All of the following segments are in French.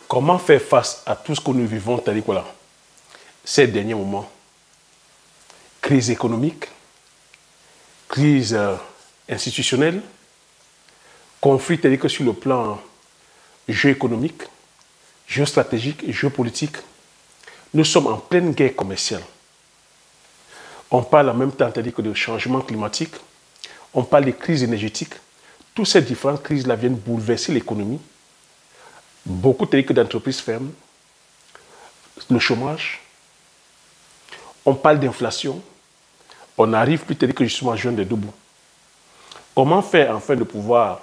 Comment faire face à tout ce que nous vivons, c'est-à-dire voilà, ces derniers moments? Crise économique, crise institutionnelle, conflit, c'est-à-dire que sur le plan géoéconomique, géostratégique et géopolitique, nous sommes en pleine guerre commerciale. On parle en même temps, c'est-à-dire que de changement climatique, on parle de crise énergétique. Toutes ces différentes crises-là viennent bouleverser l'économie. Beaucoup d'entreprises ferment, le chômage, on parle d'inflation, on arrive plus que justement à joindre les deux bouts. Comment faire afin de pouvoir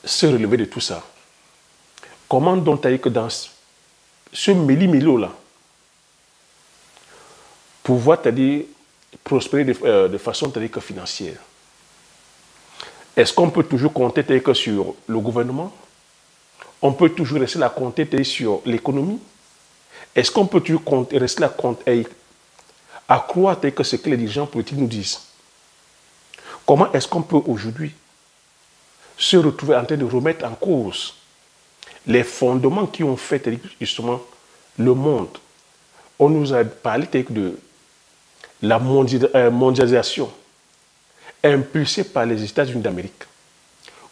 se relever de tout ça? Comment donc que dans ce méli-mélo-là, pouvoir prospérer de façon financière? Est-ce qu'on peut toujours compter sur le gouvernement? On peut toujours rester là compter sur l'économie? Est-ce qu'on peut toujours rester là à croire que ce que les dirigeants politiques nous disent? Comment est-ce qu'on peut aujourd'hui se retrouver en train de remettre en cause les fondements qui ont fait justement le monde? On nous a parlé de la mondialisation impulsée par les États-Unis d'Amérique.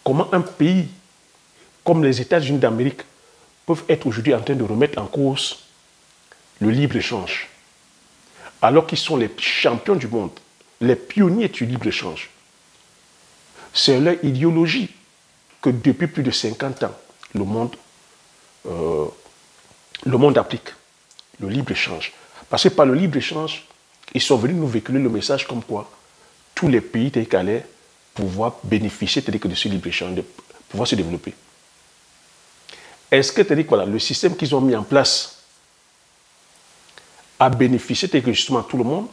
Comment un pays comme les États-Unis d'Amérique peuvent être aujourd'hui en train de remettre en cause le libre-échange, alors qu'ils sont les champions du monde, les pionniers du libre-échange? C'est leur idéologie que depuis plus de 50 ans, le monde applique, le libre-échange. Parce que par le libre-échange, ils sont venus nous véhiculer le message comme quoi tous les pays allaient pouvoir bénéficier de ce libre-échange, de pouvoir se développer. Est-ce que le système qu'ils ont mis en place a bénéficié justement tout le monde?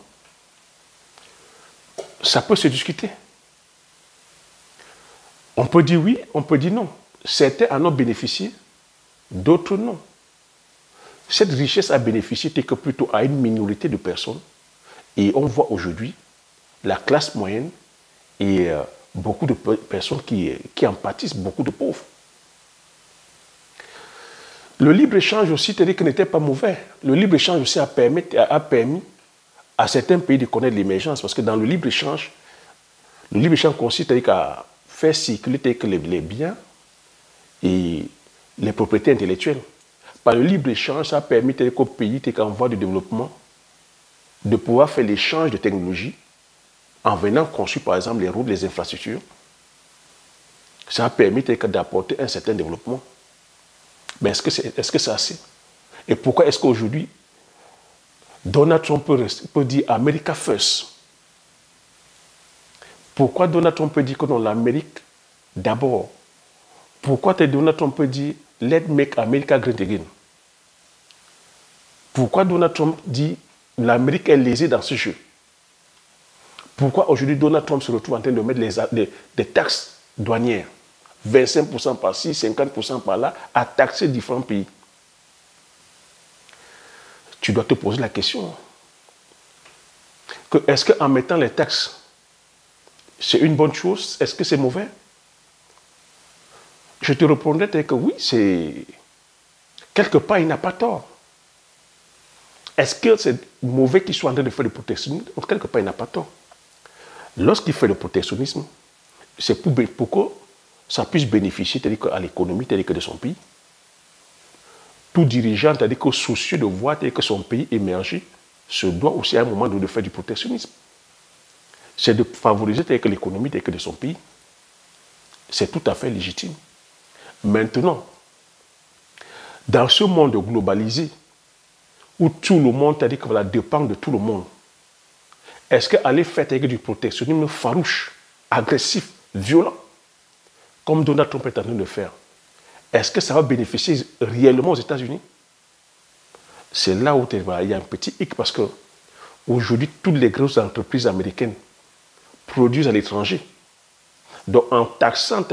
Ça peut se discuter. On peut dire oui, on peut dire non. Certains en ont bénéficié, d'autres non. Cette richesse a bénéficié que plutôt à une minorité de personnes. Et on voit aujourd'hui la classe moyenne et beaucoup de personnes qui en pâtissent, beaucoup de pauvres. Le libre-échange aussi, n'était pas mauvais. Le libre-échange aussi a permis à certains pays de connaître l'émergence. Parce que dans le libre-échange consiste à faire circuler les biens et les propriétés intellectuelles. Par le libre-échange, ça a permis qu'au pays en voie de développement de pouvoir faire l'échange de technologies en venant construire par exemple les routes, les infrastructures. Ça a permis d'apporter un certain développement. Mais est-ce que c'est assez? Et pourquoi est-ce qu'aujourd'hui, Donald Trump peut dire America First? Pourquoi Donald Trump peut dire que non, l'Amérique d'abord? Pourquoi Donald Trump peut dire Let's make America great again? Pourquoi Donald Trump dit l'Amérique est lésée dans ce jeu? Pourquoi aujourd'hui Donald Trump se retrouve en train de mettre des taxes douanières, 25% par-ci, 50% par-là, à taxer différents pays? Tu dois te poser la question. Est-ce qu'en mettant les taxes, c'est une bonne chose? Est-ce que c'est mauvais? Je te répondrai que oui, c'est... Quelque part, il n'a pas tort. Est-ce que c'est mauvais qu'il soit en train de faire le protectionnisme? Quelque part, il n'a pas tort. Lorsqu'il fait le protectionnisme, c'est pour que ça puisse bénéficier à l'économie de son pays. Tout dirigeant, c'est-à-dire que soucieux de voir que son pays émerger, se doit aussi à un moment de faire du protectionnisme. C'est de favoriser l'économie de son pays. C'est tout à fait légitime. Maintenant, dans ce monde globalisé, où tout le monde dépend de tout le monde, est-ce qu'aller faire du protectionnisme farouche, agressif, violent, comme Donald Trump est en train de faire, est-ce que ça va bénéficier réellement aux États-Unis? C'est là où il y a un petit hic, parce qu'aujourd'hui, toutes les grosses entreprises américaines produisent à l'étranger. Donc, en taxant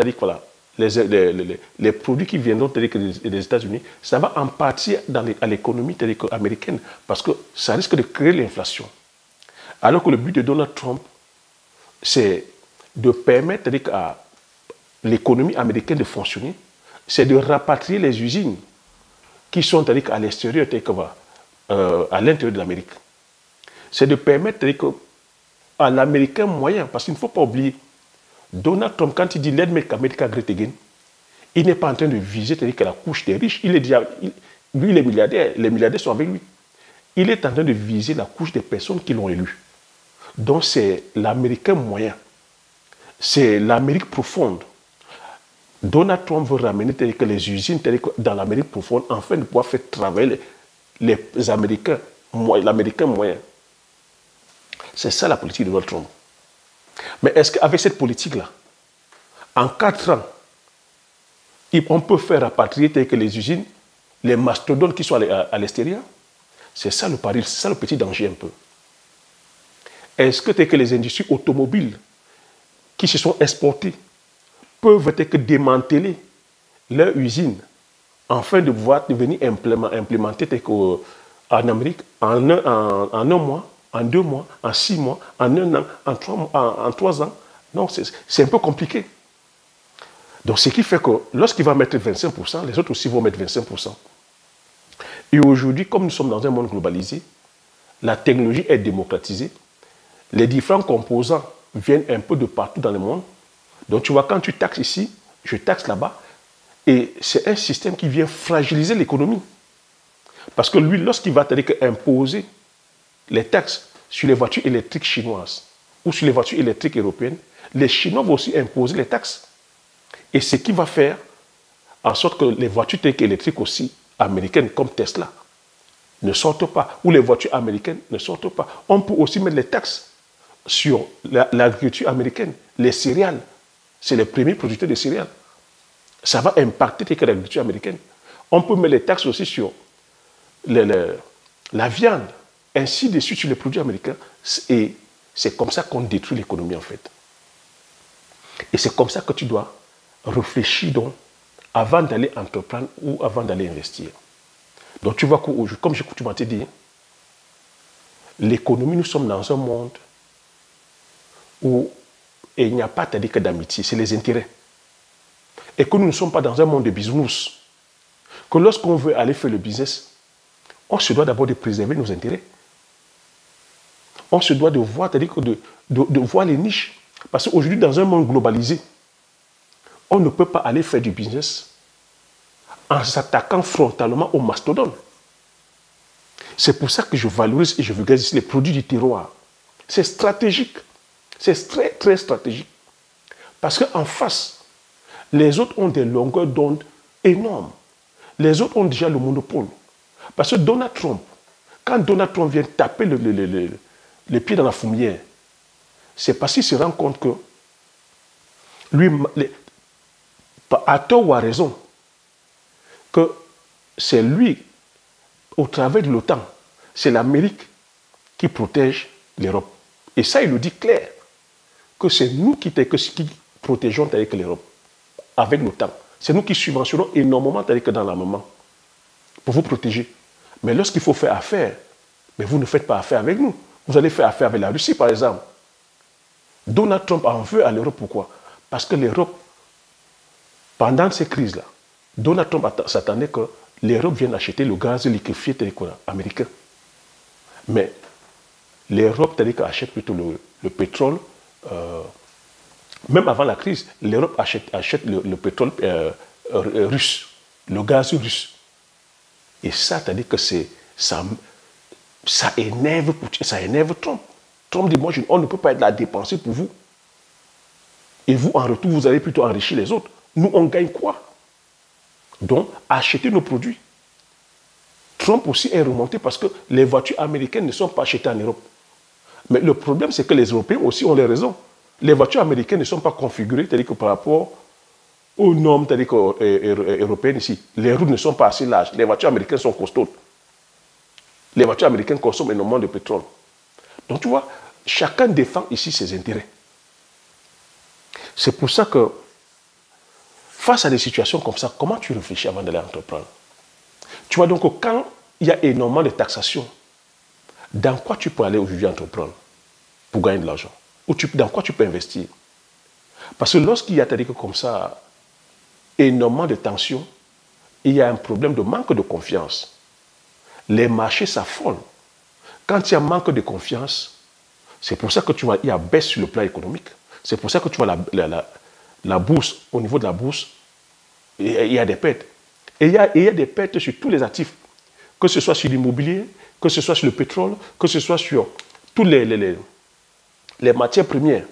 les produits qui viendront des États-Unis, ça va en partir à l'économie américaine, parce que ça risque de créer l'inflation. Alors que le but de Donald Trump, c'est de permettre à l'économie américaine de fonctionner, c'est de rapatrier les usines qui sont à l'extérieur, à l'intérieur de l'Amérique. C'est de permettre à l'Américain moyen, parce qu'il ne faut pas oublier, Donald Trump, quand il dit « Let make America great again », il n'est pas en train de viser la couche des riches. Lui, il est milliardaire, les milliardaires sont avec lui. Il est en train de viser la couche des personnes qui l'ont élu. Donc c'est l'Américain moyen. C'est l'Amérique profonde. Donald Trump veut ramener les usines dans l'Amérique profonde afin de pouvoir faire travailler les Américains, l'Américain moyen. C'est ça la politique de Donald Trump. Mais est-ce qu'avec cette politique-là, en 4 ans, on peut faire rapatrier les usines, les mastodontes qui sont à l'extérieur? C'est ça le pari, c'est ça le petit danger un peu. Est-ce que les industries automobiles qui se sont exportées peuvent démanteler leurs usines afin de pouvoir venir implémenter en Amérique en un mois, en 2 mois, en 6 mois, en 1 an, en 3 ans? Non, c'est un peu compliqué. Donc, ce qui fait que lorsqu'il va mettre 25%, les autres aussi vont mettre 25%. Et aujourd'hui, comme nous sommes dans un monde globalisé, la technologie est démocratisée, les différents composants viennent un peu de partout dans le monde. Donc, tu vois, quand tu taxes ici, je taxe là-bas, et c'est un système qui vient fragiliser l'économie. Parce que lui, lorsqu'il va imposer les taxes sur les voitures électriques chinoises ou sur les voitures électriques européennes, les Chinois vont aussi imposer les taxes. Et ce qui va faire en sorte que les voitures électriques aussi américaines comme Tesla ne sortent pas, ou les voitures américaines ne sortent pas. On peut aussi mettre les taxes sur l'agriculture américaine, les céréales. C'est les premiers producteurs de céréales. Ça va impacter l'agriculture américaine. On peut mettre les taxes aussi sur la viande, ainsi de suite sur les produits américains. Et c'est comme ça qu'on détruit l'économie en fait. Et c'est comme ça que tu dois réfléchir donc avant d'aller entreprendre ou avant d'aller investir. Donc tu vois que, comme j'ai coutume à te dire, l'économie, nous sommes dans un monde où il n'y a pas d'amitié, c'est les intérêts. Et que nous ne sommes pas dans un monde de business. Que lorsqu'on veut aller faire le business, on se doit d'abord de préserver nos intérêts. On se doit de voir, de voir les niches. Parce qu'aujourd'hui, dans un monde globalisé, on ne peut pas aller faire du business en s'attaquant frontalement aux mastodontes. C'est pour ça que je valorise et je vulgarise les produits du terroir. C'est stratégique. C'est très, très stratégique. Parce qu'en face, les autres ont des longueurs d'onde énormes. Les autres ont déjà le monopole. Parce que Donald Trump, quand Donald Trump vient taper les pieds dans la fourmilière, c'est parce qu'il se rend compte que lui, à tort ou à raison, que c'est lui, au travers de l'OTAN, c'est l'Amérique qui protège l'Europe. Et ça, il le dit clair, que c'est nous qui protégeons avec l'Europe, avec l'OTAN. C'est nous qui subventionnons énormément dans l'armement pour vous protéger. Mais lorsqu'il faut faire affaire, mais vous ne faites pas affaire avec nous. Vous allez faire affaire avec la Russie, par exemple. Donald Trump en veut à l'Europe. Pourquoi? Parce que l'Europe, pendant ces crises-là, Donald Trump s'attendait que l'Europe vienne acheter le gaz liquéfié américain. Mais l'Europe achète plutôt le pétrole. Même avant la crise, l'Europe achète le pétrole russe, le gaz russe. Et ça, c'est-à-dire que ça énerve Trump. Trump dit, moi, on ne peut pas être là à dépenser pour vous. Et vous, en retour, vous allez plutôt enrichir les autres. Nous, on gagne quoi? Donc, acheter nos produits. Trump aussi est remonté parce que les voitures américaines ne sont pas achetées en Europe. Mais le problème, c'est que les Européens aussi ont les raisons. Les voitures américaines ne sont pas configurées, c'est-à-dire que par rapport aux normes européennes ici, les routes ne sont pas assez larges. Les voitures américaines sont costaudes. Les voitures américaines consomment énormément de pétrole. Donc tu vois, chacun défend ici ses intérêts. C'est pour ça que, face à des situations comme ça, comment tu réfléchis avant d'aller entreprendre? Tu vois donc que quand il y a énormément de taxation, dans quoi tu peux aller aujourd'hui entreprendre pour gagner de l'argent? Ou dans quoi tu peux investir? Parce que lorsqu'il y a comme ça énormément de tensions, il y a un problème de manque de confiance. Les marchés s'affolent. Quand il y a un manque de confiance, c'est pour ça que tu vois, il y a baisse sur le plan économique. C'est pour ça que tu vois la bourse, au niveau de la bourse, il y a des pertes. Et il y a des pertes sur tous les actifs, que ce soit sur l'immobilier, que ce soit sur le pétrole, que ce soit sur tous les matières premières.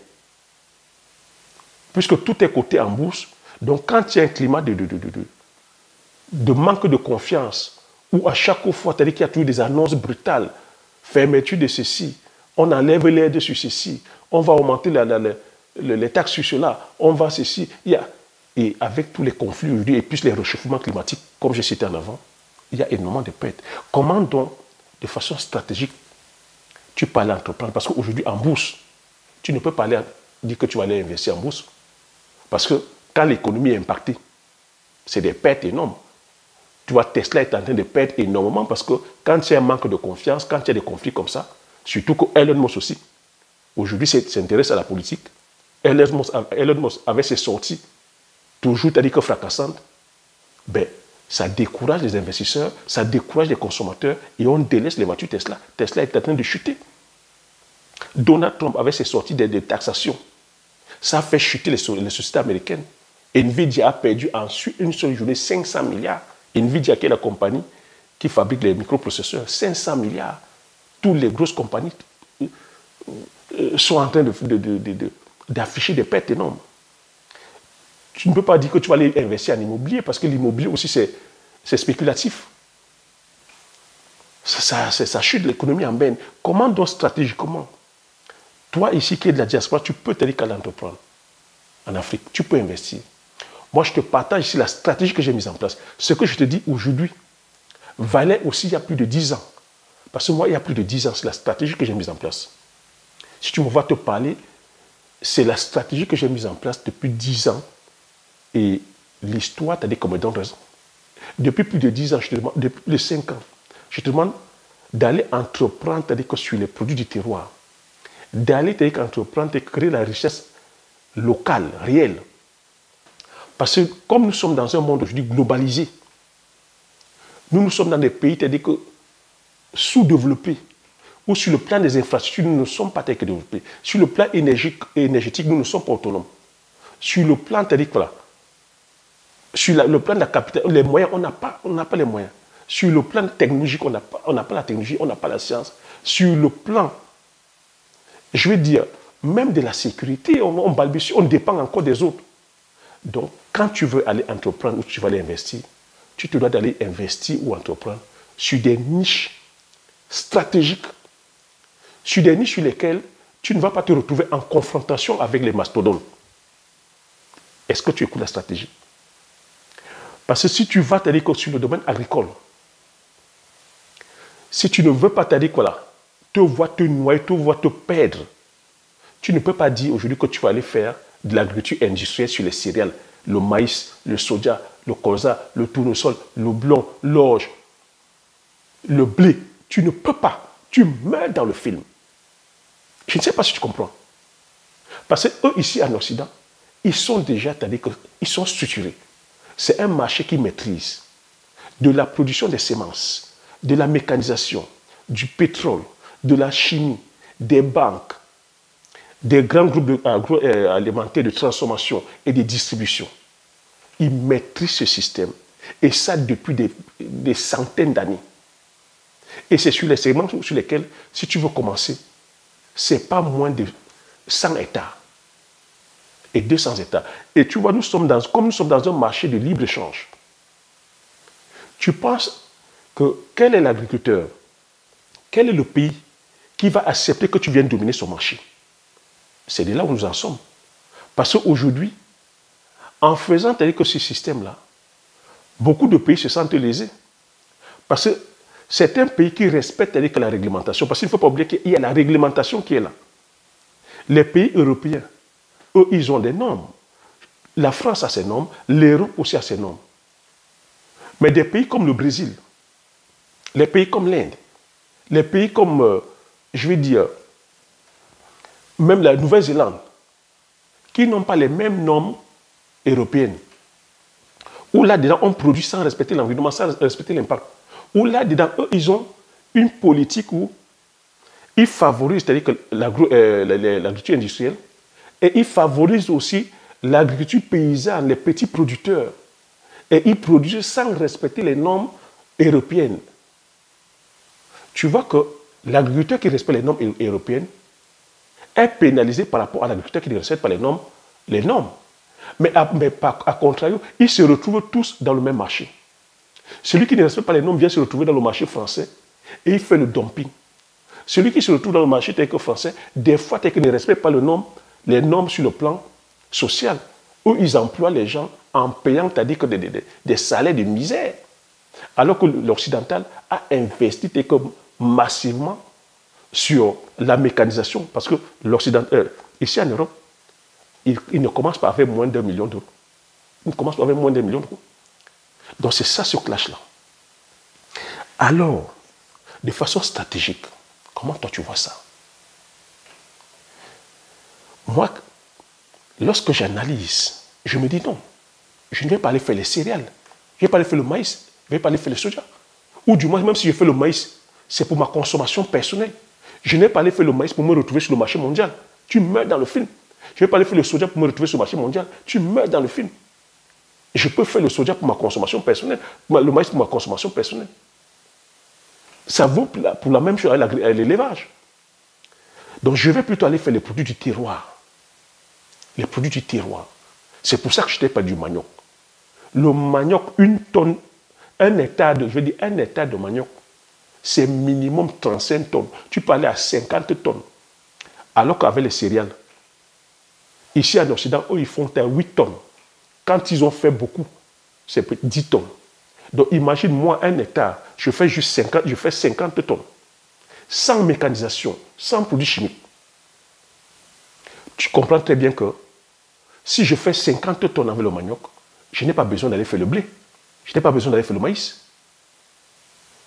Puisque tout est coté en bourse, donc quand il y a un climat de manque de confiance, où à chaque fois, c'est-à-dire qu'il y a toujours des annonces brutales, fermeture de ceci, on enlève l'aide sur ceci, on va augmenter les taxes sur cela, on va ceci. Et avec tous les conflits aujourd'hui et puis les réchauffements climatiques, comme j'ai cité en avant, il y a énormément de pertes. Comment donc, de façon stratégique, tu peux aller entreprendre? Parce qu'aujourd'hui, en bourse, tu ne peux pas aller dire que tu vas aller investir en bourse. Parce que quand l'économie est impactée, c'est des pertes énormes. Tu vois, Tesla est en train de perdre énormément parce que quand il y a un manque de confiance, quand il y a des conflits comme ça, surtout que Elon Musk aussi, aujourd'hui s'intéresse à la politique. Elon Musk avec ses sorties, toujours tandis que fracassantes, ben, ça décourage les investisseurs, ça décourage les consommateurs et on délaisse les voitures Tesla. Tesla est en train de chuter. Donald Trump avec ses sorties de taxation, ça a fait chuter les sociétés américaines. Nvidia a perdu en une seule journée 500 milliards. Nvidia, qui est la compagnie qui fabrique les microprocesseurs, 500 milliards. Toutes les grosses compagnies sont en train d'afficher des pertes énormes. Tu ne peux pas dire que tu vas aller investir en immobilier parce que l'immobilier aussi, c'est spéculatif. Ça chute l'économie en berne. Comment donc stratégiquement, toi ici qui es de la diaspora, tu peux t'aider qu'à l'entreprendre en Afrique, tu peux investir. Moi, je te partage ici la stratégie que j'ai mise en place. Ce que je te dis aujourd'hui valait aussi il y a plus de 10 ans. Parce que moi, il y a plus de 10 ans, c'est la stratégie que j'ai mise en place. Si tu me vois te parler, c'est la stratégie que j'ai mise en place depuis 10 ans. Et l'histoire t'a dit qu'on me donne raison. Depuis plus de 10 ans, je te demande, depuis les 5 ans, je te demande d'aller entreprendre, c'est-à-dire que sur les produits du terroir, d'aller entreprendre et créer la richesse locale, réelle. Parce que comme nous sommes dans un monde aujourd'hui globalisé, nous sommes dans des pays, c'est-à-dire que sous-développés, ou sur le plan des infrastructures, nous ne sommes pas tels que développés. Sur le plan énergétique, nous ne sommes pas autonomes. Sur le plan, c'est-à-dire que voilà, sur le plan de la capitale, les moyens, on n'a pas les moyens. Sur le plan technologique, on n'a pas la technologie, on n'a pas la science. Sur le plan, je veux dire, même de la sécurité, on balbutie, on dépend encore des autres. Donc, quand tu veux aller entreprendre ou tu vas aller investir, tu te dois d'aller investir ou entreprendre sur des niches stratégiques, sur des niches sur lesquelles tu ne vas pas te retrouver en confrontation avec les mastodontes. Est-ce que tu écoutes la stratégie? Parce que si tu vas te dire que sur le domaine agricole, si tu ne veux pas te dire que voilà, te voir te noyer, te voir te perdre, tu ne peux pas dire aujourd'hui que tu vas aller faire de l'agriculture industrielle sur les céréales, le maïs, le soja, le colza, le tournesol, le blanc, l'orge, le blé. Tu ne peux pas. Tu meurs dans le film. Je ne sais pas si tu comprends. Parce qu'eux, ici en Occident, ils sont déjà, c'est-à-dire qu'ils sont structurés. C'est un marché qui maîtrise de la production des semences, de la mécanisation, du pétrole, de la chimie, des banques, des grands groupes agroalimentaires de transformation et de distribution. Ils maîtrisent ce système. Et ça depuis des centaines d'années. Et c'est sur les segments sur lesquels, si tu veux commencer, ce n'est pas moins de 100 hectares et 200 hectares. Et tu vois, comme nous sommes dans un marché de libre-échange, tu penses que quel est l'agriculteur, quel est le pays qui va accepter que tu viennes dominer son marché? C'est de là où nous en sommes. Parce qu'aujourd'hui, en faisant tel que ce système-là, beaucoup de pays se sentent lésés. Parce que c'est un pays qui respecte la réglementation. Parce qu'il ne faut pas oublier qu'il y a la réglementation qui est là. Les pays européens, eux, ils ont des normes. La France a ses normes, l'Europe aussi a ses normes. Mais des pays comme le Brésil, les pays comme l'Inde, les pays comme, je vais dire, même la Nouvelle-Zélande, qui n'ont pas les mêmes normes européennes, où là-dedans, on produit sans respecter l'environnement, sans respecter l'impact. Où là-dedans, eux, ils ont une politique où ils favorisent, c'est-à-dire que l'agriculture industrielle, et ils favorisent aussi l'agriculture paysanne, les petits producteurs. Et ils produisent sans respecter les normes européennes. Tu vois que l'agriculteur qui respecte les normes européennes est pénalisé par rapport à l'agriculteur qui ne respecte pas les normes. Mais à contrario, ils se retrouvent tous dans le même marché. Celui qui ne respecte pas les normes vient se retrouver dans le marché français et il fait le dumping. Celui qui se retrouve dans le marché français, des fois, il ne respecte pas les normes sur le plan social, où ils emploient les gens en payant, c'est-à-dire que des salaires de misère. Alors que l'occidental a investi massivement sur la mécanisation, parce que l'occidental, ici en Europe, il ne commence pas avec moins d'1 million d'euros. Il ne commence pas avec moins d'1 million d'euros. Donc c'est ça ce clash-là. Alors, de façon stratégique, comment toi tu vois ça? Moi, lorsque j'analyse, je me dis non, je ne vais pas aller faire les céréales, je ne vais pas aller faire le maïs, je ne vais pas aller faire le soja. Ou du moins, même si je fais le maïs, c'est pour ma consommation personnelle. Je n'ai pas aller faire le maïs pour me retrouver sur le marché mondial. Tu meurs dans le film. Je ne vais pas aller faire le soja pour me retrouver sur le marché mondial. Tu meurs dans le film. Je peux faire le soja pour ma consommation personnelle, le maïs pour ma consommation personnelle. Ça vaut pour la même chose à l'élevage. Donc je vais plutôt aller faire les produits du terroir. Les produits du terroir. C'est pour ça que je n'ai pas du manioc. Le manioc, une tonne, un hectare de manioc, c'est minimum 35 tonnes. Tu peux aller à 50 tonnes. Alors qu'avec les céréales, ici en Occident, eux, ils font 8 tonnes. Quand ils ont fait beaucoup, c'est 10 tonnes. Donc imagine, moi, un hectare, je fais juste 50 tonnes. Sans mécanisation, sans produits chimiques. Tu comprends très bien que si je fais 50 tonnes avec le manioc, je n'ai pas besoin d'aller faire le blé. Je n'ai pas besoin d'aller faire le maïs.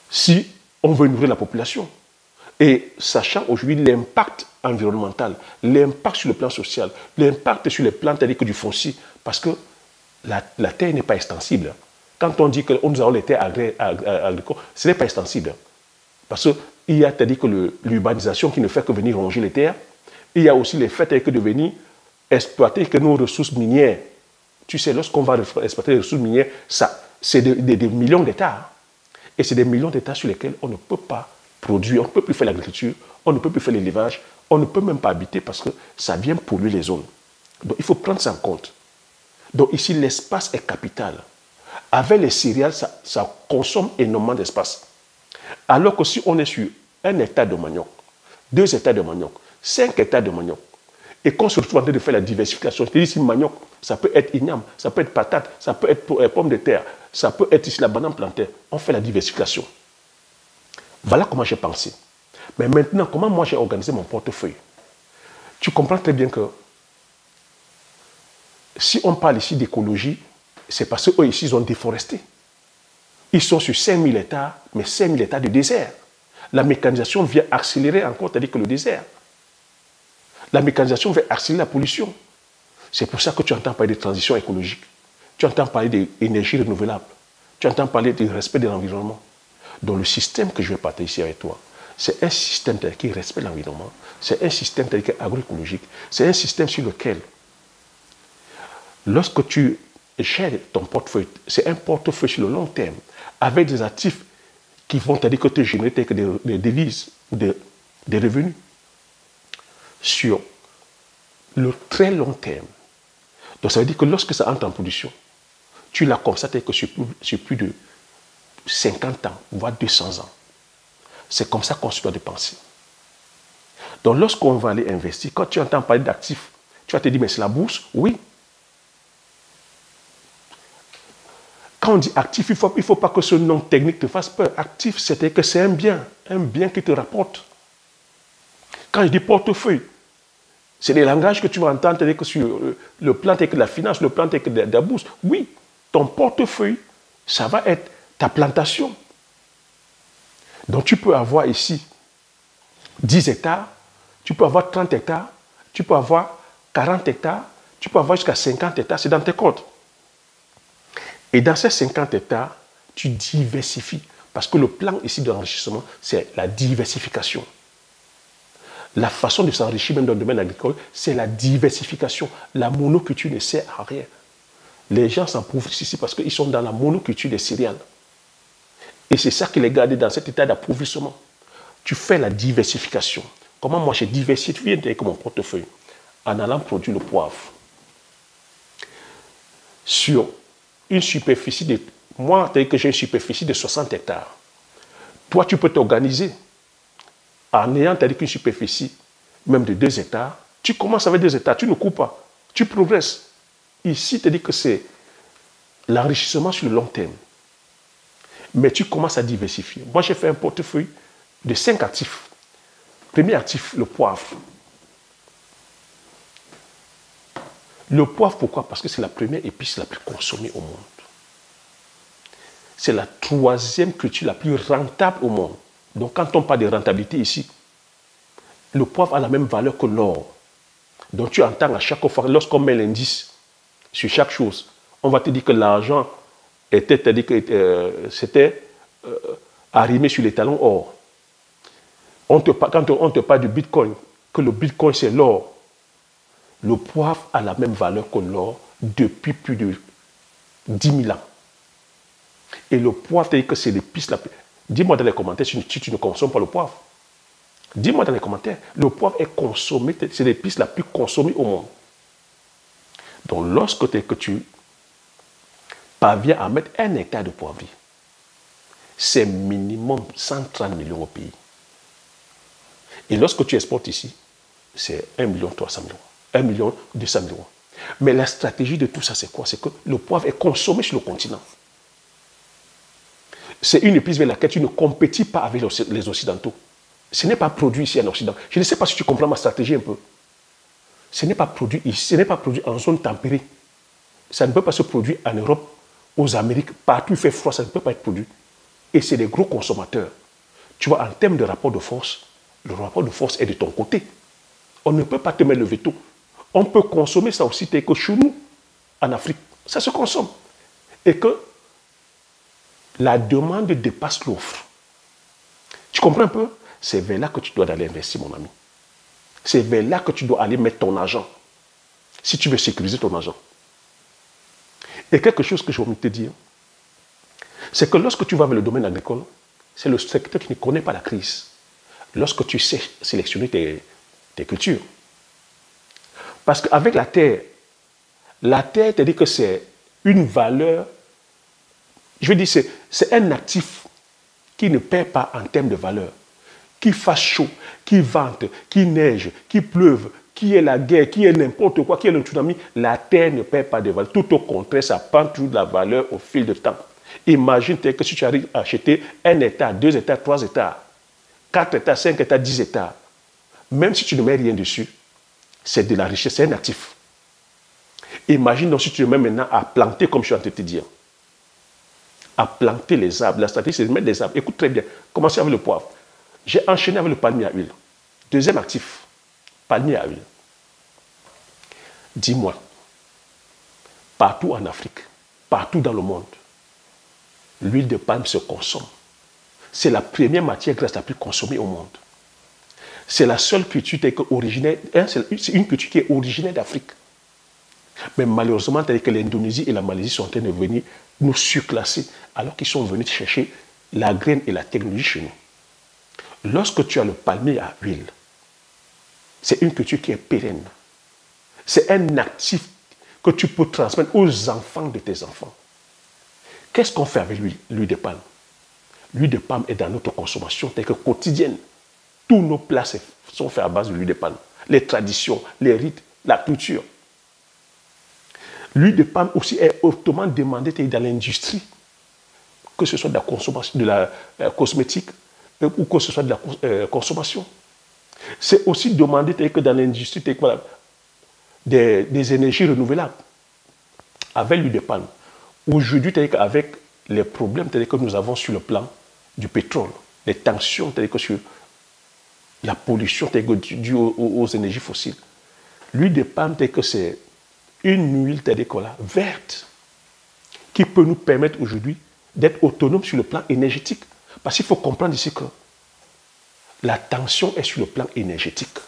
Si on veut nourrir la population. Et sachant aujourd'hui l'impact environnemental, l'impact sur le plan social, l'impact sur les plans tels que du foncier, parce que la terre n'est pas extensible. Quand on dit que nous avons les terres agricoles, ce n'est pas extensible. Parce qu'il y a, c'est-à-dire que l'urbanisation qui ne fait que venir ronger les terres, il y a aussi le fait que de venir exploiter que nos ressources minières. Tu sais, lorsqu'on va exploiter les ressources minières, c'est des millions d'hectares. Et c'est des millions d'hectares sur lesquels on ne peut pas produire, on ne peut plus faire l'agriculture, on ne peut plus faire l'élevage, on ne peut même pas habiter parce que ça vient polluer les zones. Donc il faut prendre ça en compte. Donc ici, l'espace est capital. Avec les céréales, ça consomme énormément d'espace. Alors que si on est sur 1 hectare de manioc, 2 hectares de manioc, 5 hectares de manioc, et qu'on se retrouve en train de faire la diversification, c'est-à-dire ici, manioc, ça peut être igname, ça peut être patate, ça peut être pomme de terre, ça peut être ici la banane plantaire. On fait la diversification. Voilà comment j'ai pensé. Mais maintenant, comment moi j'ai organisé mon portefeuille? Tu comprends très bien que si on parle ici d'écologie, c'est parce qu'eux ici, ils ont déforesté. Ils sont sur 5000 hectares, mais 5000 hectares de désert. La mécanisation vient accélérer encore, c'est-à-dire que le désert. La mécanisation vient accélérer la pollution. C'est pour ça que tu entends parler de transition écologique. Tu entends parler d'énergie renouvelable. Tu entends parler du respect de l'environnement. Donc le système que je vais partager ici avec toi, c'est un système qui respecte l'environnement. C'est un système agroécologique. C'est un système sur lequel, lorsque tu gères ton portefeuille, c'est un portefeuille sur le long terme, avec des actifs qui vont te générer des devises ou des revenus sur le très long terme. Donc ça veut dire que lorsque ça entre en production, tu l'as constaté que sur plus de 50 ans, voire 200 ans. C'est comme ça qu'on se doit de penser. Donc lorsqu'on va aller investir, quand tu entends parler d'actifs, tu vas te dire, mais c'est la bourse? Oui. Quand on dit actif, il ne faut pas que ce nom technique te fasse peur. Actif, c'est que c'est un bien qui te rapporte. Quand je dis portefeuille, c'est des langages que tu vas entendre que sur le plan de la finance, le plan de la bourse. Oui, ton portefeuille, ça va être ta plantation. Donc tu peux avoir ici 10 hectares, tu peux avoir 30 hectares, tu peux avoir 40 hectares, tu peux avoir jusqu'à 50 hectares, c'est dans tes comptes. Et dans ces 50 hectares, tu diversifies. Parce que le plan ici de l'enrichissement, c'est la diversification. La façon de s'enrichir même dans le domaine agricole, c'est la diversification. La monoculture ne sert à rien. Les gens s'appauvrissent ici parce qu'ils sont dans la monoculture des céréales. Et c'est ça qui les garde dans cet état d'appauvrissement. Tu fais la diversification. Comment moi j'ai diversifié avec mon portefeuille? En allant produire le poivre. Sur une superficie de... Moi, que j'ai une superficie de 60 hectares. Toi, tu peux t'organiser en ayant une superficie même de 2 hectares. Tu commences avec 2 hectares, tu ne coupes pas. Tu progresses. Ici, tu dis que c'est l'enrichissement sur le long terme. Mais tu commences à diversifier. Moi, j'ai fait un portefeuille de 5 actifs. Premier actif, le poivre. Le poivre, pourquoi? Parce que c'est la première épice la plus consommée au monde. C'est la 3e culture la plus rentable au monde. Donc, quand on parle de rentabilité ici, le poivre a la même valeur que l'or. Donc, tu entends à chaque fois, lorsqu'on met l'indice sur chaque chose, on va te dire que l'argent c'était arrimé sur les talons or. Quand on te parle du bitcoin, que le bitcoin c'est l'or, le poivre a la même valeur que l'or depuis plus de 10 000 ans. Et le poivre, c'est-à-dire que c'est l'épice la plus... Dis-moi dans les commentaires si tu ne consommes pas le poivre. Dis-moi dans les commentaires. Le poivre est consommé, c'est l'épice la plus consommée au monde. Donc, lorsque tu parviens à mettre 1 hectare de poivrier, c'est minimum 130 millions au pays. Et lorsque tu exportes ici, c'est 1,3 million, 1,2 million. Mais la stratégie de tout ça, c'est quoi? C'est que le poivre est consommé sur le continent. C'est une épice vers laquelle tu ne compétis pas avec les Occidentaux. Ce n'est pas produit ici en Occident. Je ne sais pas si tu comprends ma stratégie un peu. Ce n'est pas produit ici, ce n'est pas produit en zone tempérée. Ça ne peut pas se produire en Europe, aux Amériques, partout il fait froid, ça ne peut pas être produit. Et c'est des gros consommateurs. Tu vois, en termes de rapport de force, le rapport de force est de ton côté. On ne peut pas te mettre le veto. On peut consommer ça aussi tel que chez nous, en Afrique. Ça se consomme. Et que la demande dépasse l'offre. Tu comprends un peu? C'est vers là que tu dois aller investir, mon ami. C'est vers là que tu dois aller mettre ton argent. Si tu veux sécuriser ton argent. Et quelque chose que j'ai envie de te dire, c'est que lorsque tu vas vers le domaine agricole, c'est le secteur qui ne connaît pas la crise. Lorsque tu sais sélectionner tes cultures. Parce qu'avec la terre, tu dis que c'est une valeur, je veux dire, c'est un actif qui ne perd pas en termes de valeur. Qu'il fasse chaud, qu'il vente, qu'il neige, qu'il pleuve, qu'il y ait la guerre, qu'il y ait n'importe quoi, qu'il y ait le tsunami, la terre ne perd pas de valeur. Tout au contraire, ça prend toujours de la valeur au fil du temps. Imagine que si tu arrives à acheter 1 hectare, 2 hectares, 3 hectares, 4 hectares, 5 hectares, 10 hectares, même si tu ne mets rien dessus, c'est de la richesse, c'est un actif. Imagine donc si tu te mets maintenant à planter, comme je suis en train de te dire, à planter les arbres. La stratégie, c'est de mettre des arbres. Écoute très bien, commencez avec le poivre. J'ai enchaîné avec le palmier à huile. Deuxième actif, palmier à huile. Dis-moi, partout en Afrique, partout dans le monde, l'huile de palme se consomme. C'est la première matière grasse la plus consommée au monde. C'est la seule culture originaire, c'est une culture qui est originaire d'Afrique. Mais malheureusement, que l'Indonésie et la Malaisie sont en train de venir nous surclasser, alors qu'ils sont venus chercher la graine et la technologie chez nous. Lorsque tu as le palmier à huile, c'est une culture qui est pérenne. C'est un actif que tu peux transmettre aux enfants de tes enfants. Qu'est-ce qu'on fait avec l'huile de palme? L'huile de palme est dans notre consommation telle que quotidienne. Tous nos plats sont faits à base de l'huile de palme. Les traditions, les rites, la culture. L'huile de palme aussi est hautement demandée dans l'industrie, que ce soit de la consommation, de la cosmétique, ou que ce soit de la consommation. C'est aussi demandé que dans l'industrie des énergies renouvelables, avec l'huile de palme. Aujourd'hui, avec les problèmes que nous avons sur le plan du pétrole, les tensions que sur la pollution due aux énergies fossiles, l'huile de palme, c'est une huile verte. qui peut nous permettre aujourd'hui d'être autonomes sur le plan énergétique. Parce qu'il faut comprendre ici que la tension est sur le plan énergétique.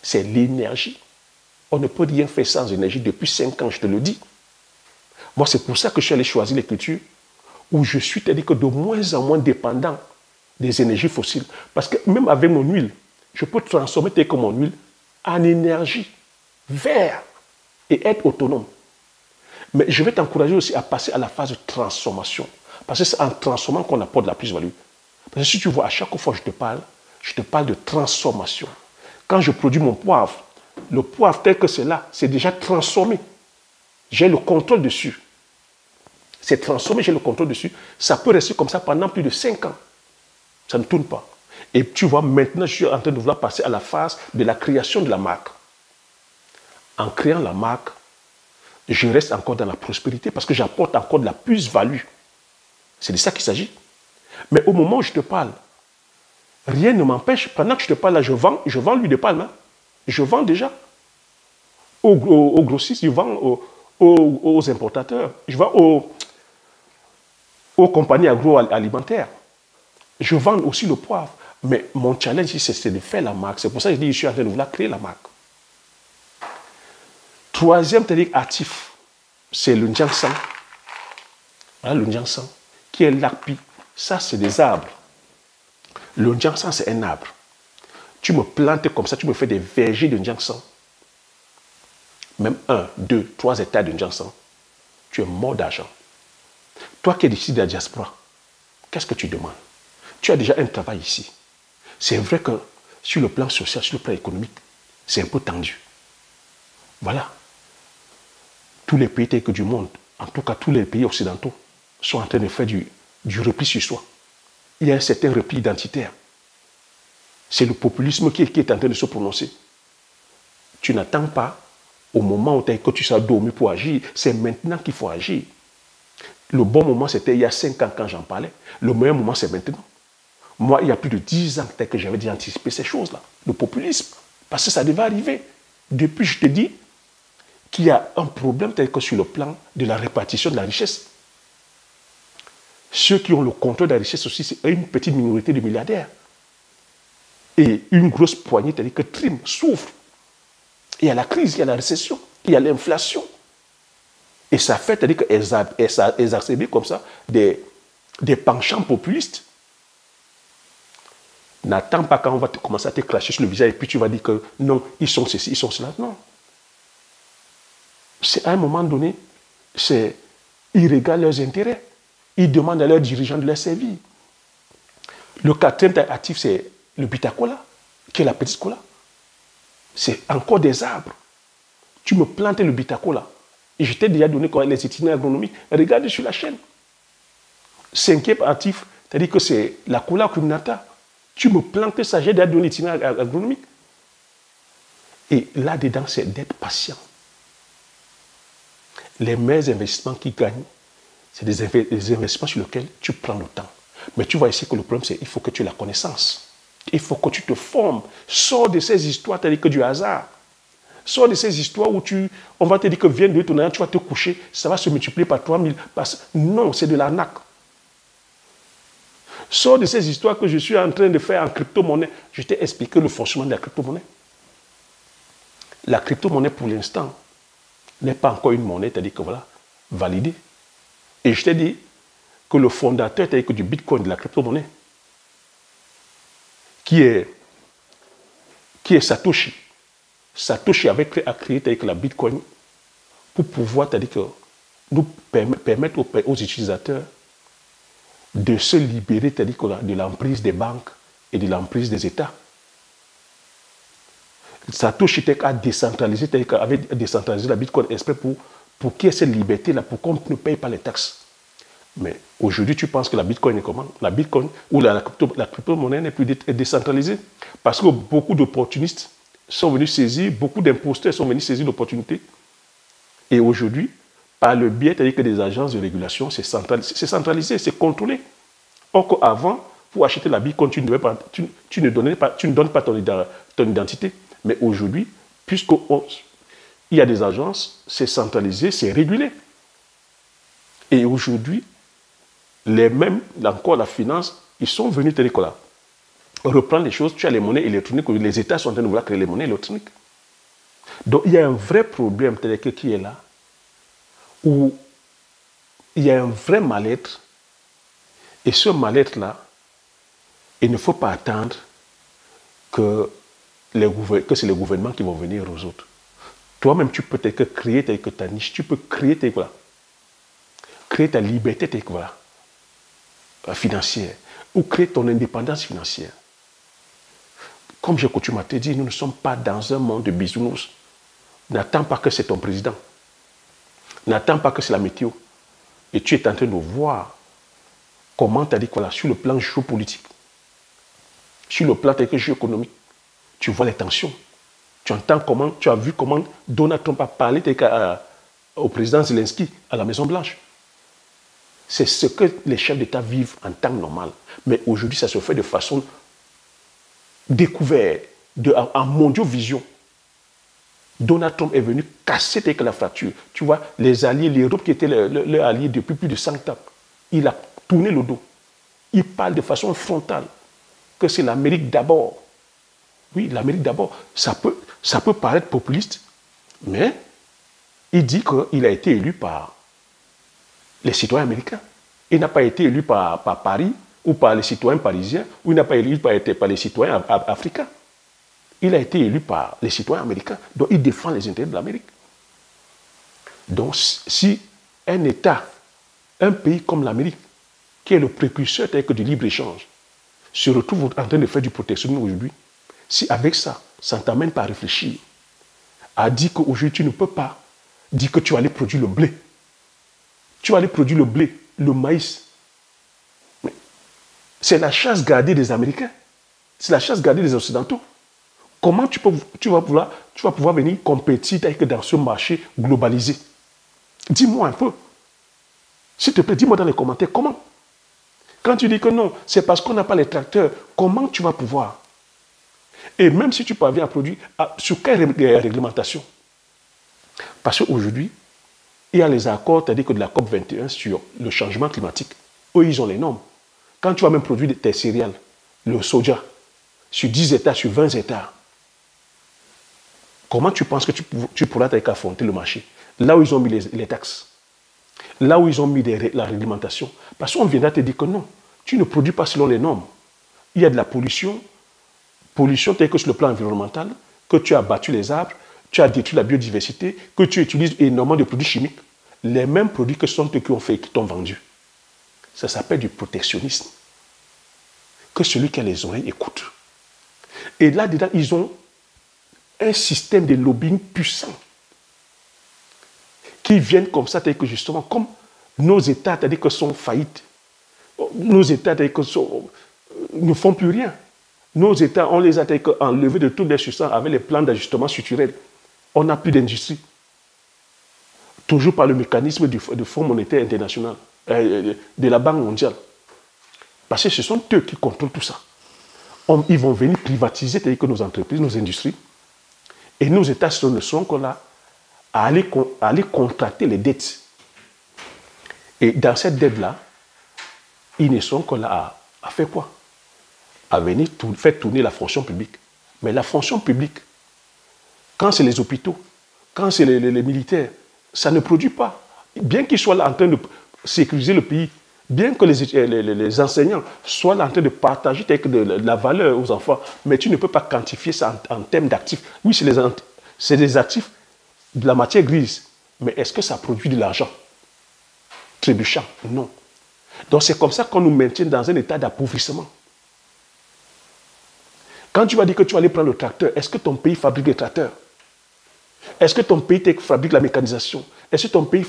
C'est l'énergie. On ne peut rien faire sans énergie depuis 5 ans, je te le dis. Moi, c'est pour ça que je suis allé choisir l'écriture où je suis, c'est-à-dire que de moins en moins dépendant des énergies fossiles. Parce que même avec mon huile, je peux transformer mon huile en énergie verte et être autonome. Mais je vais t'encourager aussi à passer à la phase de transformation. Parce que c'est en transformant qu'on apporte la plus-value. Parce que si tu vois, à chaque fois que je te parle de transformation. Quand je produis mon poivre, le poivre tel que c'est là, c'est déjà transformé. J'ai le contrôle dessus. C'est transformé, j'ai le contrôle dessus. Ça peut rester comme ça pendant plus de 5 ans. Ça ne tourne pas. Et tu vois, maintenant, je suis en train de vouloir passer à la phase de la création de la marque. En créant la marque, je reste encore dans la prospérité parce que j'apporte encore de la plus-value. C'est de ça qu'il s'agit. Mais au moment où je te parle, rien ne m'empêche. Pendant que je te parle là, je vends l'huile de palme. Hein. Je vends déjà. Aux grossistes, je vends aux importateurs. Je vends aux compagnies agroalimentaires. Je vends aussi le poivre. Mais mon challenge ici, c'est de faire la marque. C'est pour ça que je dis que je suis en train de vouloir créer la marque. Troisième technique actif, c'est le Njianshan. Voilà le Njianshan, qui est l'arpi. Ça, c'est des arbres. Le Njianshan, c'est un arbre. Tu me plantes comme ça, tu me fais des vergers de Njianshan. Même 1, 2, 3 hectares de Njianshan. Tu es mort d'argent. Toi qui es ici de la diaspora, qu'est-ce que tu demandes? Tu as déjà un travail ici. C'est vrai que sur le plan social, sur le plan économique, c'est un peu tendu. Voilà. Tous les pays tels que du monde, en tout cas tous les pays occidentaux, sont en train de faire du repli sur soi. Il y a un certain repli identitaire. C'est le populisme qui est en train de se prononcer. Tu n'attends pas au moment où tu seras dormi pour agir. C'est maintenant qu'il faut agir. Le bon moment, c'était il y a 5 ans quand j'en parlais. Le meilleur moment, c'est maintenant. Moi, il y a plus de 10 ans que j'avais déjà anticipé ces choses-là. Le populisme. Parce que ça devait arriver. Depuis, je te dis qu'il y a un problème tel que sur le plan de la répartition de la richesse. Ceux qui ont le contrôle de la richesse aussi, c'est une petite minorité de milliardaires. Et une grosse poignée, c'est-à-dire que trime, souffre. Il y a la crise, il y a la récession, il y a l'inflation. Et ça fait, c'est-à-dire qu'exacerber comme ça des penchants populistes. N'attends pas quand on va commencer à te clasher sur le visage et puis tu vas dire que non, ils sont ceci, ils sont cela. Non. C'est à un moment donné, ils regardent leurs intérêts. Ils demandent à leurs dirigeants de leur servir. Le quatrième actif, c'est le bitacola, qui est la petite cola. C'est encore des arbres. Tu me plantes le bitacola. Et je t'ai déjà donné les itinéraires agronomiques. Regarde sur la chaîne. Cinquième actif, c'est-à-dire que c'est la cola culminata. Tu me plantes ça, j'ai déjà donné l'itinéraire agronomique. Et là-dedans, c'est d'être patient. Les meilleurs investissements qui gagnent, c'est des investissements sur lesquels tu prends le temps. Mais tu vois ici que le problème, c'est qu'il faut que tu aies la connaissance. Il faut que tu te formes. Sors de ces histoires, c'est-à-dire que du hasard. Sors de ces histoires où on va te dire que viens de ton argent, tu vas te coucher, ça va se multiplier par 3000. Non, c'est de l'arnaque. Sors de ces histoires que je suis en train de faire en crypto-monnaie. Je t'ai expliqué le fonctionnement de la crypto-monnaie. La crypto-monnaie, pour l'instant, n'est pas encore une monnaie, c'est-à-dire que voilà, validée. Et je t'ai dit que le fondateur, c'est-à-dire que du Bitcoin, de la crypto-monnaie, qui est Satoshi. Satoshi avait créé la Bitcoin pour pouvoir, c'est-à-dire que nous permettre aux utilisateurs de se libérer, c'est-à-dire de l'emprise des banques et de l'emprise des États. Satoshi a décentralisé, c'est-à-dire avait décentralisé la Bitcoin exprès pour qu'il y ait cette liberté-là, pour qu'on ne paye pas les taxes. Mais aujourd'hui, tu penses que la Bitcoin est comment? La Bitcoin ou la crypto-monnaie n'est plus décentralisée. Parce que beaucoup d'opportunistes sont venus saisir, beaucoup d'imposteurs sont venus saisir l'opportunité. Et aujourd'hui, par le biais, c'est-à-dire que des agences de régulation, c'est centralisé, c'est contrôlé. Or qu'avant, pour acheter la Bitcoin, tu ne donnes pas ton identité. Mais aujourd'hui, puisqu'il y a des agences, c'est centralisé, c'est régulé. Et aujourd'hui, les mêmes, encore la finance, ils sont venus te dire que là, reprendre les choses, tu as les monnaies électroniques, les États sont en train de vouloir créer les monnaies électroniques. Donc il y a un vrai problème qui est là, où il y a un vrai mal-être, et ce mal-être-là, il ne faut pas attendre que c'est les gouvernements qui vont venir aux autres. Toi-même, tu peux créer ta niche, tu peux créer créer ta liberté financière, ou créer ton indépendance financière. Comme j'ai coutume à te dire, nous ne sommes pas dans un monde de bisounours. N'attends pas que c'est ton président. N'attends pas que c'est la météo. Et tu es en train de voir comment tu as dit quoi là, sur le plan géopolitique, sur le plan géoéconomique, tu vois les tensions. Tu entends comment, tu as vu comment Donald Trump a parlé au président Zelensky à la Maison-Blanche. C'est ce que les chefs d'État vivent en temps normal. Mais aujourd'hui, ça se fait de façon découverte, en mondiovision. Donald Trump est venu casser la fracture. Tu vois, les alliés, l'Europe qui était leur allié depuis plus de 100 ans, il a tourné le dos. Il parle de façon frontale que c'est l'Amérique d'abord. Oui, l'Amérique d'abord. Ça peut paraître populiste, mais il dit qu'il a été élu par les citoyens américains. Il n'a pas été élu par Paris ou par les citoyens parisiens, ou il n'a pas été élu par les citoyens africains. Il a été élu par les citoyens américains. Donc, il défend les intérêts de l'Amérique. Donc, si un État, un pays comme l'Amérique, qui est le précurseur du libre-échange, se retrouve en train de faire du protectionnisme aujourd'hui, si avec ça, ça ne t'amène pas à réfléchir, à dire qu'aujourd'hui, tu ne peux pas dire que tu vas aller produire le blé. Tu vas aller produire le blé, le maïs. C'est la chasse gardée des Américains. C'est la chasse gardée des Occidentaux. Comment tu vas pouvoir venir compétir dans ce marché globalisé? Dis-moi un peu. S'il te plaît, dis-moi dans les commentaires comment. Quand tu dis que non, c'est parce qu'on n'a pas les tracteurs, comment tu vas pouvoir? Et même si tu parviens à produire, sur quelle réglementation? Parce qu'aujourd'hui, il y a les accords, c'est-à-dire que de la COP 21 sur le changement climatique. Eux, ils ont les normes. Quand tu vas même produire tes céréales, le soja, sur 10 hectares, sur 20 hectares, comment tu penses que tu pourras affronter le marché? Là où ils ont mis les taxes, là où ils ont mis la réglementation. Parce qu'on viendra te dire que non, tu ne produis pas selon les normes. Il y a de la pollution telle que sur le plan environnemental, que tu as abattu les arbres, tu as détruit la biodiversité, que tu utilises énormément de produits chimiques. Les mêmes produits que sont ceux qui ont fait et qui t'ont vendu. Ça s'appelle du protectionnisme. Que celui qui a les oreilles écoute. Et là-dedans, ils ont un système de lobbying puissant qui viennent comme ça, c'est-à-dire que justement, comme nos États, c'est-à-dire que sont faillites, nos États, c'est-à-dire que ne font plus rien. Nos États, on les a enlevés de toutes les substances avec les plans d'ajustement structurel. On n'a plus d'industrie. Toujours par le mécanisme du Fonds monétaire international, de la Banque mondiale. Parce que ce sont eux qui contrôlent tout ça. Ils vont venir privatiser que nos entreprises, nos industries. Et nos États ne seront que là à aller contracter les dettes. Et dans cette dette-là, ils ne sont que là à faire quoi? À venir faire tourner la fonction publique. Mais la fonction publique, quand c'est les hôpitaux, quand c'est les militaires, ça ne produit pas. Bien qu'ils soient là en train de sécuriser le pays, bien que les enseignants soient là en train de partager de la valeur aux enfants, mais tu ne peux pas quantifier ça en termes d'actifs. Oui, c'est des actifs de la matière grise, mais est-ce que ça produit de l'argent? Trébuchant, non. Donc c'est comme ça qu'on nous maintient dans un état d'appauvrissement. Quand tu vas dire que tu vas aller prendre le tracteur, est-ce que ton pays fabrique des tracteurs? Est-ce que ton pays fabrique la mécanisation? Est-ce que ton pays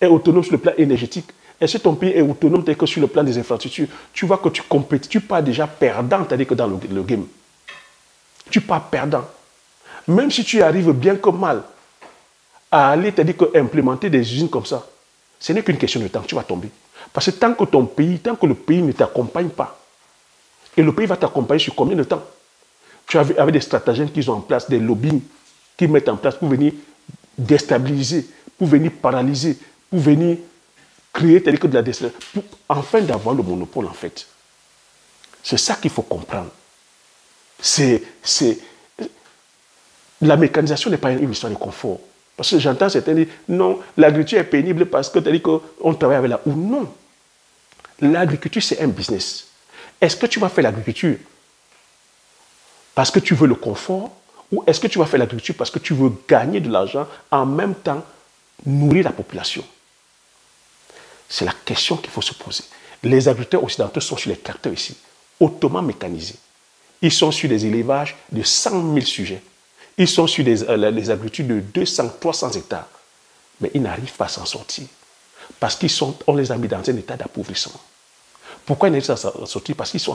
est autonome sur le plan énergétique? Est-ce que ton pays est autonome que sur le plan des infrastructures? Tu vois que tu compétis, tu pars déjà perdant, c'est-à-dire que dans le game. Tu pars perdant. Même si tu arrives bien que mal à aller, c'est-à-dire implémenter des usines comme ça, ce n'est qu'une question de temps, tu vas tomber. Parce que tant que le pays ne t'accompagne pas, et le pays va t'accompagner sur combien de temps? Tu as avec des stratagèmes qu'ils ont en place, des lobbying qu'ils mettent en place pour venir déstabiliser, pour venir paralyser, pour venir créer tel que de la destination, afin d'avoir le monopole en fait. C'est ça qu'il faut comprendre. La mécanisation n'est pas une histoire de confort. Parce que j'entends certains dire, non, l'agriculture est pénible parce que tu as dit qu'on travaille avec la... Ou non. L'agriculture, c'est un business. Est-ce que tu vas faire l'agriculture parce que tu veux le confort ou est-ce que tu vas faire l'agriculture parce que tu veux gagner de l'argent en même temps nourrir la population? C'est la question qu'il faut se poser. Les agriculteurs occidentaux sont sur les tracteurs ici, hautement mécanisés. Ils sont sur des élevages de 100 000 sujets. Ils sont sur les agricultures de 200, 300 hectares. Mais ils n'arrivent pas à s'en sortir. Parce qu'on les a mis dans un état d'appauvrissement. Pourquoi ils n'arrivent pas à s'en sortir? Parce qu'ils sont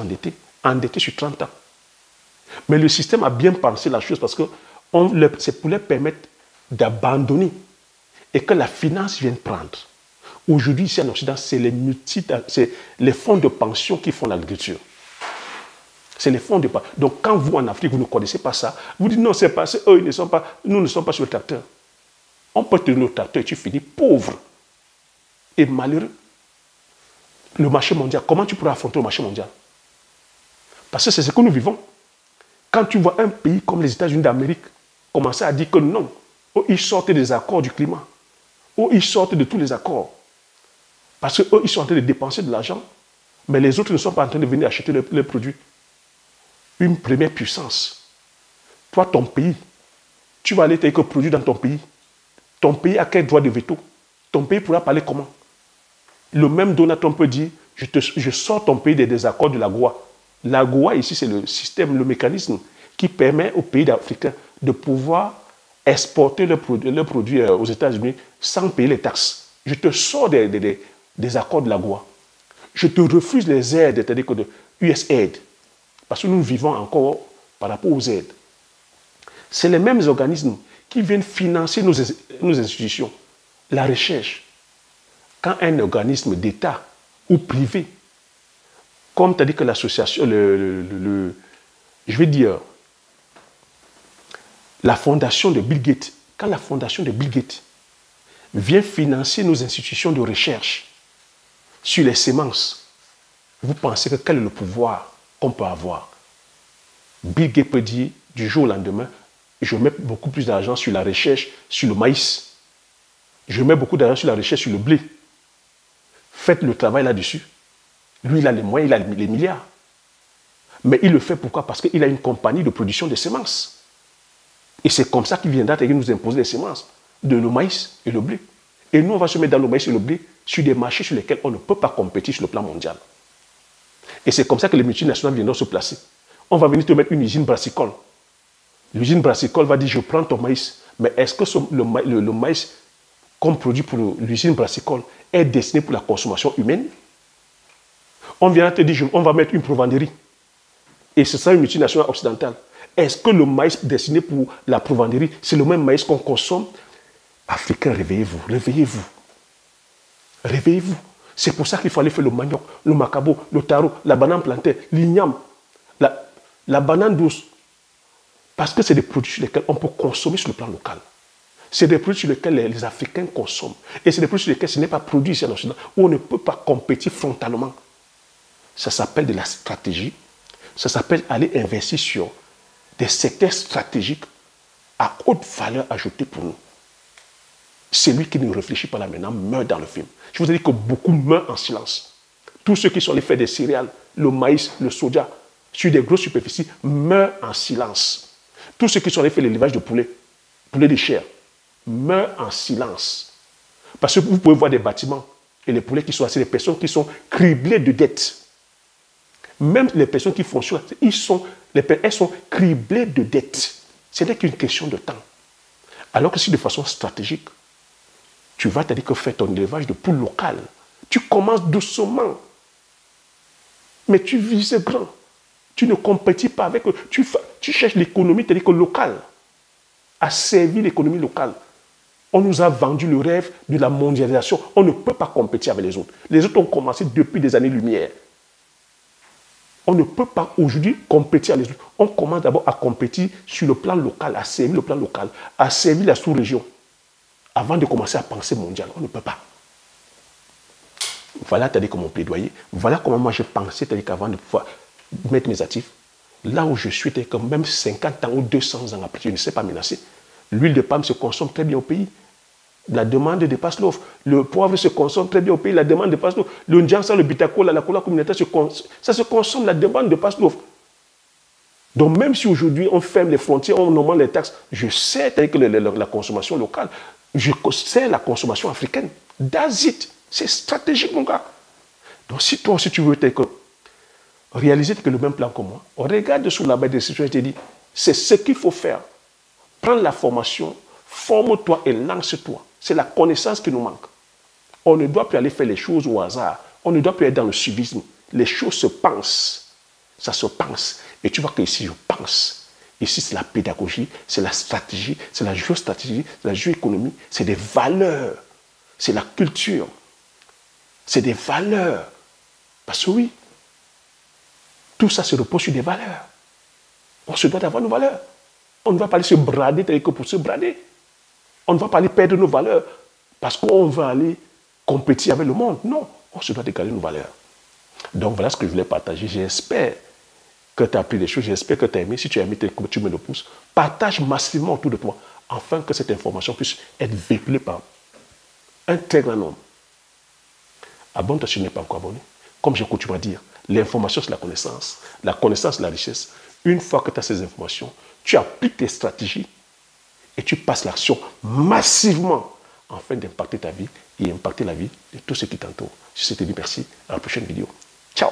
endettés sur 30 ans. Mais le système a bien pensé la chose parce que c'est pour leur permettre d'abandonner et que la finance vienne prendre. Aujourd'hui, ici en Occident, c'est les fonds de pension qui font l'agriculture. C'est les fonds de pension. Donc, quand vous, en Afrique, vous ne connaissez pas ça, vous dites non, c'est parce que nous ne sommes pas sur le tracteur. On peut tenir le tracteur et tu finis pauvre et malheureux. Le marché mondial, comment tu pourras affronter le marché mondial? Parce que c'est ce que nous vivons. Quand tu vois un pays comme les États-Unis d'Amérique commencer à dire que non, ils sortent des accords du climat, ou ils sortent de tous les accords, parce qu'eux, ils sont en train de dépenser de l'argent, mais les autres ne sont pas en train de venir acheter les produits. Une première puissance. Toi, ton pays, tu vas aller te produire dans ton pays. Ton pays a quel droit de veto? Ton pays pourra parler comment? Le même Donald Trump peut dire, je sors ton pays des désaccords de l'AGOA. L'AGOA, ici, c'est le système, le mécanisme qui permet aux pays africains de pouvoir exporter leurs produits aux États-Unis sans payer les taxes. Je te sors des accords de l'AGOA. Je te refuse les aides, c'est-à-dire que de USAID. Parce que nous vivons encore par rapport aux aides. C'est les mêmes organismes qui viennent financer nos institutions. La recherche. Quand un organisme d'État ou privé, comme tu as dit que l'association, je vais dire, la fondation de Bill Gates, quand la fondation de Bill Gates vient financer nos institutions de recherche sur les semences, vous pensez que quel est le pouvoir qu'on peut avoir? Bill Gates peut dire du jour au lendemain, je mets beaucoup plus d'argent sur la recherche sur le maïs. Je mets beaucoup d'argent sur la recherche sur le blé. Faites le travail là-dessus. Lui, il a les moyens, il a les milliards. Mais il le fait pourquoi? Parce qu'il a une compagnie de production de semences. Et c'est comme ça qu'il viendra nous imposer les semences, le maïs et le blé. Et nous, on va se mettre dans le maïs et le blé sur des marchés sur lesquels on ne peut pas compétir sur le plan mondial. Et c'est comme ça que les multinationales viendront se placer. On va venir te mettre une usine brassicole. L'usine brassicole va dire, je prends ton maïs, mais est-ce que le maïs qu'on produit pour l'usine brassicole est destiné pour la consommation humaine? On vient te dire, on va mettre une provenderie. Et ce sera une multinationale occidentale. Est-ce que le maïs destiné pour la provenderie, c'est le même maïs qu'on consomme? Africains, réveillez-vous, réveillez-vous. Réveillez-vous. C'est pour ça qu'il faut aller faire le manioc, le macabo, le taro, la banane plantain, l'igname, la banane douce. Parce que c'est des produits sur lesquels on peut consommer sur le plan local. C'est des produits sur lesquels les Africains consomment. Et c'est des produits sur lesquels ce n'est pas produit ici en Occident, où on ne peut pas compétir frontalement. Ça s'appelle de la stratégie. Ça s'appelle aller investir sur des secteurs stratégiques à haute valeur ajoutée pour nous. Celui qui ne réfléchit pas là maintenant meurt dans le film. Je vous ai dit que beaucoup meurent en silence. Tous ceux qui sont allés faire des céréales, le maïs, le soja, sur des grosses superficies, meurent en silence. Tous ceux qui sont allés faire l'élevage de poulet de chair, meurent en silence. Parce que vous pouvez voir des bâtiments et les poulets qui sont assis, des personnes qui sont criblées de dettes. Même les personnes qui fonctionnent, elles sont criblées de dettes. Ce n'est qu'une question de temps. Alors que si de façon stratégique, tu vas te dire que faire ton élevage de poules locales, tu commences doucement, mais tu vises grand. Tu ne compétis pas avec eux. Tu cherches l'économie locale, à servir l'économie locale. On nous a vendu le rêve de la mondialisation. On ne peut pas compétir avec les autres. Les autres ont commencé depuis des années-lumière. On ne peut pas aujourd'hui compétir avec les autres. On commence d'abord à compétir sur le plan local, à servir le plan local, à servir la sous-région, avant de commencer à penser mondial. On ne peut pas. Voilà, t'as dit comment plaidoyer. Voilà comment moi j'ai pensé, t'as dit qu'avant de pouvoir mettre mes actifs, là où je suis, t'as dit que même 50 ans ou 200 ans après, je ne sais pas menacer. L'huile de palme se consomme très bien au pays. La demande dépasse l'offre. Le poivre se consomme très bien au pays. La demande dépasse l'offre. Le Ndjansa, le Bitako, la cola communautaire, ça se consomme. La demande dépasse l'offre. Donc même si aujourd'hui on ferme les frontières, on augmente les taxes, je sais que la consommation locale, je sais la consommation africaine. That's it. C'est stratégique, mon gars. Donc si toi aussi tu veux réaliser que le même plan que moi, regarde sur la base des situations et te dis, c'est ce qu'il faut faire. Prends la formation, forme-toi et lance-toi. C'est la connaissance qui nous manque. On ne doit plus aller faire les choses au hasard. On ne doit plus être dans le suivisme. Les choses se pensent. Ça se pense. Et tu vois que ici, je pense. Ici, c'est la pédagogie, c'est la stratégie, c'est la géostratégie, c'est la géoéconomie, c'est des valeurs. C'est la culture. C'est des valeurs. Parce que oui, tout ça se repose sur des valeurs. On se doit d'avoir nos valeurs. On ne va pas aller se brader tel que pour se brader. On ne va pas aller perdre nos valeurs parce qu'on va aller compétir avec le monde. Non, on se doit de garder nos valeurs. Donc voilà ce que je voulais partager. J'espère que tu as appris des choses. J'espère que tu as aimé. Si tu as aimé, tu me le pousses. Partage massivement autour de toi afin que cette information puisse être véhiculée par un très grand nombre. Abonne-toi si tu n'es pas encore abonné. Comme j'ai coutume à dire, l'information c'est la connaissance. La connaissance c'est la richesse. Une fois que tu as ces informations, tu appliques tes stratégies et tu passes l'action massivement afin d'impacter ta vie et impacter la vie de tous ceux qui t'entourent. Je te dis merci. À la prochaine vidéo. Ciao.